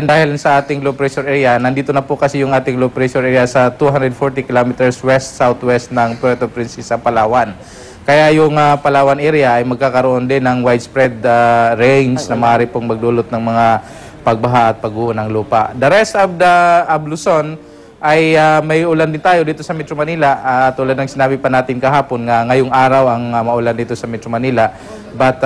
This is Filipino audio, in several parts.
Dahil sa ating low pressure area, nandito na po kasi yung ating low pressure area sa 240 kilometers west-southwest ng Puerto Princesa, Palawan. Kaya yung Palawan area ay magkakaroon din ng widespread rains na maaari pong magdulot ng mga pagbaha at pagguho ng lupa. The rest of the Luzon ay may ulan din tayo dito sa Metro Manila. Tulad ng sinabi pa natin kahapon, ngayong araw ang maulan dito sa Metro Manila. But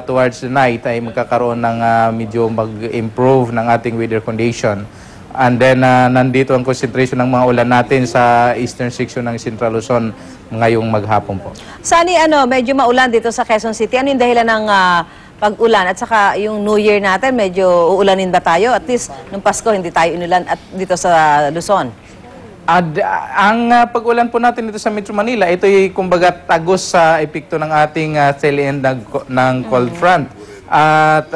towards the night ay magkakaroon ng medyo mag-improve ng ating weather condition. And then nandito ang concentration ng mga ulan natin sa eastern section ng Central Luzon ngayong maghapon po. Sani, medyo maulan dito sa Quezon City. Ano yung dahilan ng pag-ulan? At saka yung New Year natin, medyo uulanin ba tayo? At least nung Pasko, hindi tayo inulan at dito sa Luzon. Ang pag-ulan po natin dito sa Metro Manila, ito ay kumbaga tagos sa epekto ng ating tail end ng cold front. At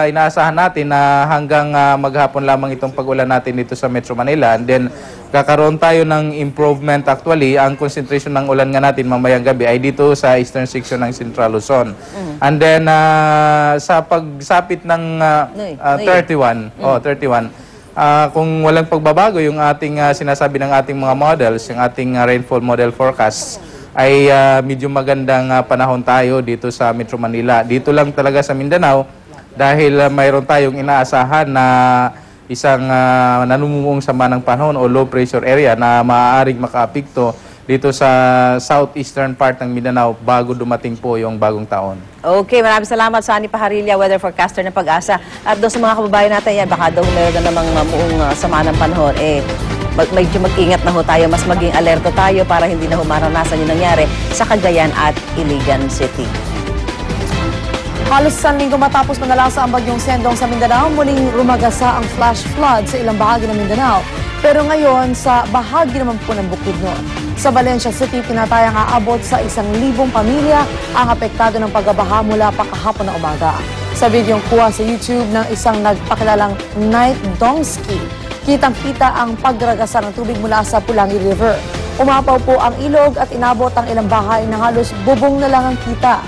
inaasahan natin na hanggang maghapon lamang itong pag-ulan natin dito sa Metro Manila. And then kakaroon tayo ng improvement actually. Ang concentration ng ulan nga natin mamayang gabi ay dito sa eastern section ng Central Luzon. And then sa pagsapit ng 31, kung walang pagbabago yung ating sinasabi ng ating mga models, yung ating rainfall model forecast, ay medyo magandang panahon tayo dito sa Metro Manila. Dito lang talaga sa Mindanao dahil mayroon tayong inaasahan na isang nanumungong sama ng panahon o low pressure area na maaaring makaapekto dito sa southeastern part ng Mindanao bago dumating po yung bagong taon. Okay, maraming salamat Sani Pajarilla, weather forecaster ng Pag-asa. At doon sa mga kababayan natin yan, baka daw meron na namang mamuong sama ng panahon, medyo mag-ingat na ho tayo, mas maging alerto tayo para hindi na humaranasan yung nangyari sa Cagayan at Iligan City. Halos isang linggo matapos manalasa ang bagyong Sendong sa Mindanao, muling rumagasa ang flash flood sa ilang bahagi ng Mindanao. Pero ngayon, sa bahagi naman po ng Bukidnon. Sa Valencia City, tinatayang aabot sa 1,000 pamilya ang apektado ng pagbabaha mula pa kahapon na umaga. Sa videong kuha sa YouTube ng isang nagpakilalang Night Dongsky, kitang-kita ang pagragasa ng tubig mula sa Pulangi River. Umapaw po ang ilog at inabot ang ilang bahay na halos bubong na lang ang kita.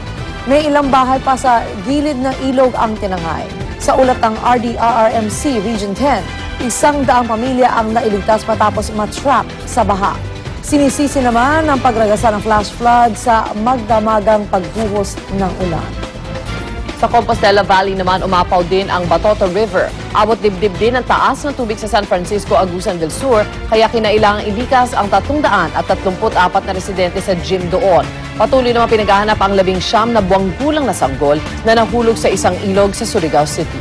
May ilang bahay pa sa gilid ng ilog ang tinangay. Sa ulat ng RDRRMC Region 10, 100 pamilya ang nailigtas matapos matrap sa baha. Sinisisi naman ang pagragasa ng flash flood sa magdamagang pagbuhos ng ulan. Sa Compostela Valley naman, umapaw din ang Batoto River. Abot dibdib din ang taas ng tubig sa San Francisco, Agusan del Sur, kaya kinailangang ilikas ang 334 na residente sa gym doon. Patuloy naman pinaghahanap ang 19 na buwang gulang na sanggol na nahulog sa isang ilog sa Surigao City.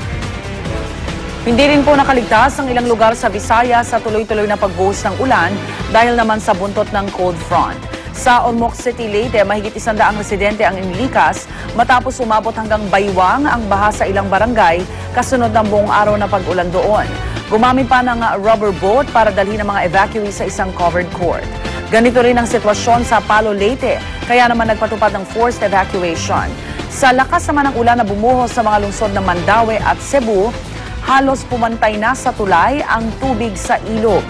Hindi rin po nakaligtas ang ilang lugar sa Visayas sa tuloy-tuloy na pagbuhos ng ulan dahil naman sa buntot ng cold front. Sa Ormoc City, Leyte, mahigit 100 residente ang inilikas matapos umabot hanggang baywang ang baha sa ilang barangay kasunod ng buong araw na pag-ulan doon. Gumamit pa ng rubber boat para dalhin ang mga evacuees sa isang covered court. Ganito rin ang sitwasyon sa Palo, Leyte, kaya naman nagpatupad ng forced evacuation. Sa lakas naman ng ulan na bumuhos sa mga lungsod ng Mandaue at Cebu, halos pumantay na sa tulay ang tubig sa ilog.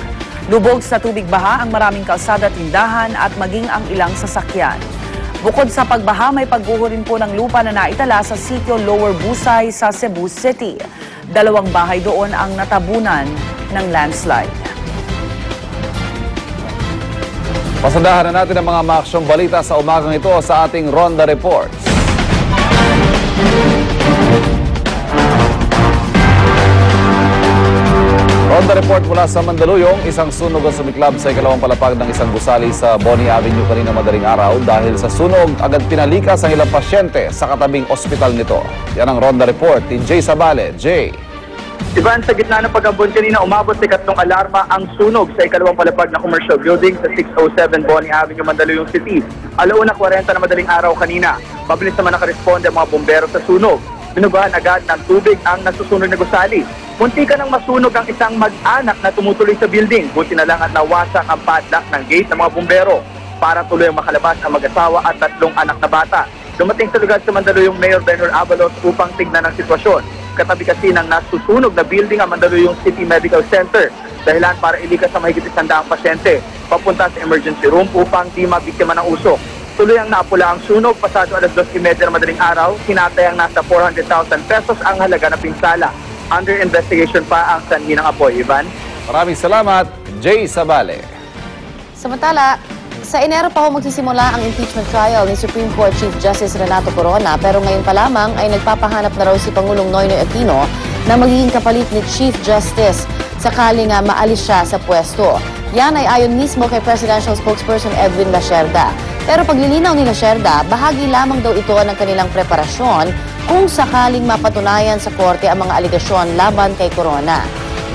Lubog sa tubig baha ang maraming kalsada, tindahan at maging ang ilang sasakyan. Bukod sa pagbaha, may pagguho rin po ng lupa na naitala sa sitio Lower Busay sa Cebu City. 2 bahay doon ang natabunan ng landslide. Pasandahan na natin ang mga maaksyong balita sa umagang ito sa ating Ronda Reports. Ronda Report mula sa Mandaluyong, isang sunog ang sumiklab sa ikalawang palapag ng isang gusali sa Bonnie Avenue kanina madaling araw. Dahil sa sunog, agad pinalikas ang ilang pasyente sa katabing ospital nito. Yan ang Ronda Report ni Jay Sabale. Jay. Ivan, sa gitna ng pag-ambon kanina, umabot sa ikatlong alarma ang sunog sa ikalawang palapag na commercial building sa 607 Bonnie Avenue, Mandaluyong City. 1:40 na madaling araw kanina. Mabilis naman nakaresponde ang mga bombero sa sunog. Binugahan agad ng tubig ang nasusunog na gusali. Muntikan nang masunog ang isang mag-anak na tumutuloy sa building. Buti na lang at nawasak ang padlock ng gate ng mga bumbero para tuloy makalabas ang mag-asawa at 3 anak na bata. Dumating sa lugar sa Mandaluyong Mayor Benhur Avalos upang tignan ang sitwasyon. Katabi kasi ng nasusunog na building ang Mandaluyong City Medical Center. Dahilan para ilikas sa mahigit 100 pasyente papunta sa emergency room upang di mabiktima ng usok. Tuloy ang napula ang sunog pasado 2:30 na madaling araw. Hinatayang nasa 400,000 pesos ang halaga ng pinsala. under investigation pa ang sanhi ng apoy. Ivan? Maraming salamat, Jay Sabale. Samantala, sa Enero pa ho magsisimula ang impeachment trial ni Supreme Court Chief Justice Renato Corona, pero ngayon pa lamang ay nagpapahanap na raw si Pangulong Noynoy Aquino na magiging kapalit ni Chief Justice sakaling maalis siya sa pwesto. Yan ay ayon mismo kay Presidential Spokesperson Edwin Lacerda. Pero paglilinaw ni Lacerda, bahagi lamang daw ito ng kanilang preparasyon kung sakaling mapatunayan sa korte ang mga aligasyon laban kay Corona.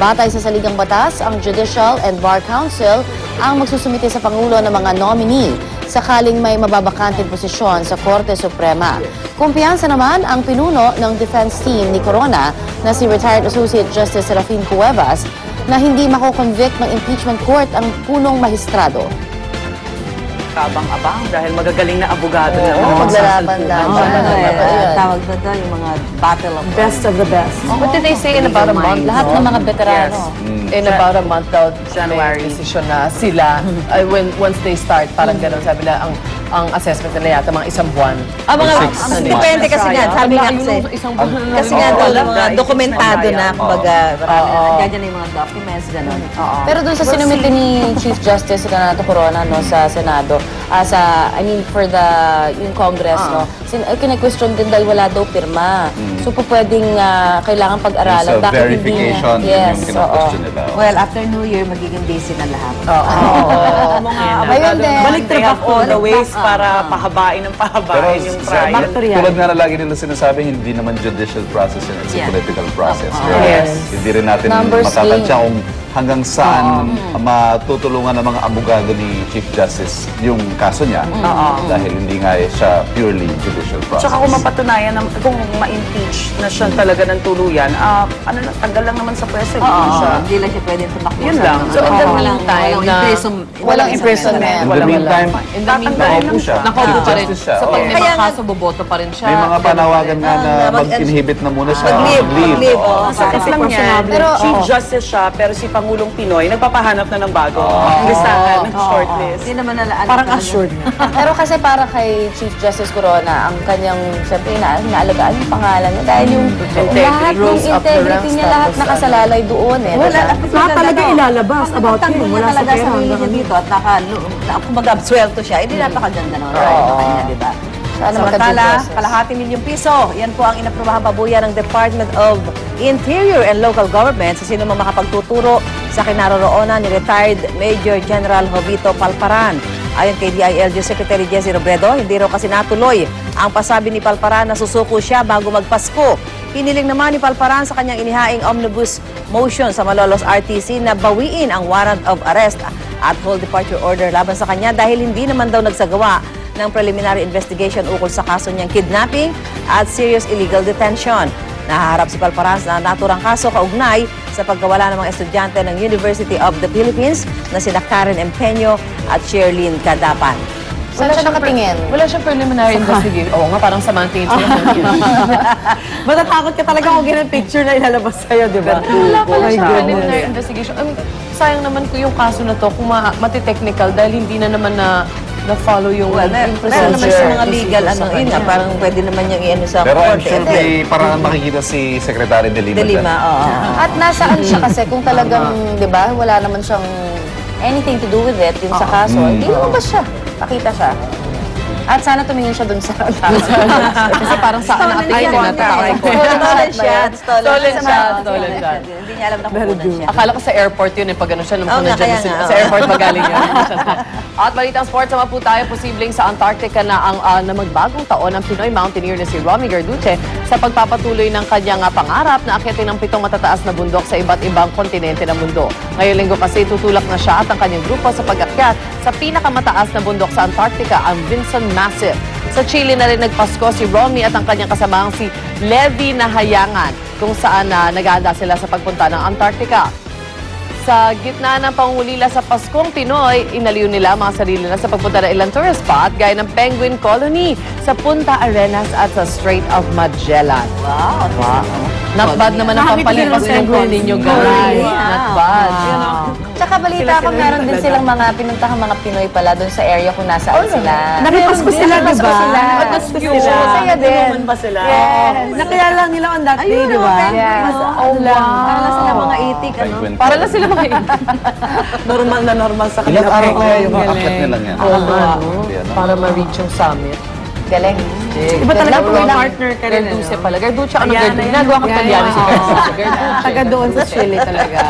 Batay sa saligang batas, ang Judicial and Bar Council ang magsusumite sa Pangulo ng mga nominee sakaling may mababakanteng posisyon sa Korte Suprema. Kumpiyansa naman ang pinuno ng defense team ni Corona na si Retired Associate Justice Serafin Cuevas na hindi mako-convict ng impeachment court ang punong mahistrado. Abang-abang dahil magagaling na abogado na. Maglalaban lang. Tawag na doon yung mga battle of Best of the best. What did they say in about a month? Lahat ng mga veterano. In about a month daw, January. may decision na sila, once they start, parang gano'n, sabi nila, ang assessment nila yata mga isang buwan. Depende kasi nga, sabi nga kasi. Isang buwan na Kasi nga doon, mga dokumentado na, kumbaga, nandiyan na yung mga documents, gano'n. Pero dun sa sinumite ni Chief Justice Renato Corona no, sa Senado, for the yung Congress, no, kine-question din dahil wala daw pirma. So, pwedeng kailangan pag-aralan. Sa verification, yun yung kina-question nila. Well, after New Year, magiging busy na lahat. Ayun din. Balik They have all the ways para pahabain ng pahabain yung trial. Tulad nga na lagi nila sinasabi, hindi naman judicial process yun, it's a political process. Kaya Yes. hindi rin natin Numbers matatansya kung hanggang saan matutulungan ng mga abogado ni Chief Justice yung kaso niya. Dahil hindi nga siya purely judicial process. Tsaka kung mapatunayan, kung ma-impeach na siya talaga ng tuluyan, tagal lang naman sa pwesto. Hindi lang siya pwede tumakbo. Yun lang. So, in the meantime, Walang imprisonment. In the meantime, in the meantime, nakaupo siya. nakaupo pa rin. Justice siya. So, pag Oo. may mga kaso, boboto pa rin siya. May mga panawagan nga na mag-inhibit na muna siya. Mag-leave. Oo. Sakit lang yan. Pero, Chief Justice siya, pero si Pangulong Pinoy, nagpapahanap na ng bago. Listahan ng shortlist. Hindi naman nalaanan. Parang assured na. pero kasi para kay Chief Justice Corona, ang kanyang, siyempre, inaalagaan yung pangalan niya dahil yung lahat ng Rose up the integrity ranks, niya, lahat tapos nakasalalay doon eh. Lahat talaga ilalabas about him. Mula sa pera sarili niya hanggang dito at kumbaga absuelto siya. Hindi napakaganda naman sa kanya, di ba? Sana Samantala, magka-due kalahati milyong piso. Yan po ang inaprobahang pabuya ng Department of Interior and Local Government sa sino mang makapagtuturo sa kinaroroonan ni retired Major General Jovito Palparan. Ayon kay DILG Secretary Jesse Robredo, hindi raw kasi natuloy ang pasabi ni Palparan na susuko siya bago magpasko. Hiniling naman ni Palparan sa kanyang inihaing omnibus motion sa Malolos RTC na bawiin ang warrant of arrest at hold departure order laban sa kanya dahil hindi naman daw nagsagawa ng preliminary investigation ukol sa kaso niyang kidnapping at serious illegal detention. Nahaharap si Palparan na naturang kaso kaugnay sa pagkawala ng mga estudyante ng University of the Philippines na sina Karen Empeño at Sherlyn Cadapan. Saan siya nakatingin? Wala siyang preliminary investigation. Oo nga, parang sa Mountain Matatakot ka talaga kung ganun picture na ilalabas sa'yo, di ba? Wala pala siyang preliminary investigation. I mean, sayang naman ko yung kaso na to kung mati-technical dahil hindi na naman na-follow yung Meron naman sa mga legal, yun nga, parang pwede naman niyang i-ano sa Pero I'm korte. sure may parang makikita si Secretary De Lima. De Lima, oo. At nasaan siya kasi kung talagang, di ba, wala naman siyang anything to do with it, yung sa kaso, hindi lumabas siya. Pakita siya. At sana tumingin siya dun sa Kasi parang sa anak ay tinatawag ko. Stolen shot. Stolen shot. Hindi niya alam na kukunan siya. Akala ko sa airport yun, pag ano siya, alam ko Oo nga, nandiyan kaya na nga, sa airport magaling yun. At balitang sports naman po tayo, posibleng sa Antarctica na ang na magbagong taon ang Pinoy mountaineer na si Romy Garduce sa pagpapatuloy ng kanyang pangarap na akyatin ng 7 matataas na bundok sa iba't ibang kontinente ng mundo. Ngayong linggo kasi tutulak na siya at ang kanyang grupo sa pag-akyat sa pinakamataas na bundok sa Antarctica, ang Vinson Massif. Sa Chile na rin nagpasko si Romy at ang kanyang kasamahang si Levi Nahayangan kung saan nag-aanda sila sa pagpunta ng Antarctica. Sa gitna ng pangungulila sa Paskong Pinoy, inaliw nila mga sarili na sa pagpunta ng ilang tourist spot gaya ng Penguin Colony sa Punta Arenas at sa Strait of Magellan. Wow. Not bad naman ang pampalipas ng ninyo, guys. Not bad. Tsaka Nagkakabalita ako, meron din silang mga pinuntahang mga Pinoy pala doon sa area kung nasaan sila. Nakipasko sila, di ba? Nakipasko sila. Masaya din. pa sila. Yes. Nakilala lang nila on that day, di ba? Yes. Oh, wow. Para lang sila mga itik, ano? Para lang sila mga Normal na normal sa Ilang kanila. araw kaya yung aakyat nilang yan? Oo nga, no? Para ma-reach yung summit. Galing. Iba talaga pag may partner ka rin. Garduce pala. Garduce, ano Ayan, Garduce? ayan. Nagawa kang Ayan, Talyano si oo. Garduce. Taga doon sa Chile talaga.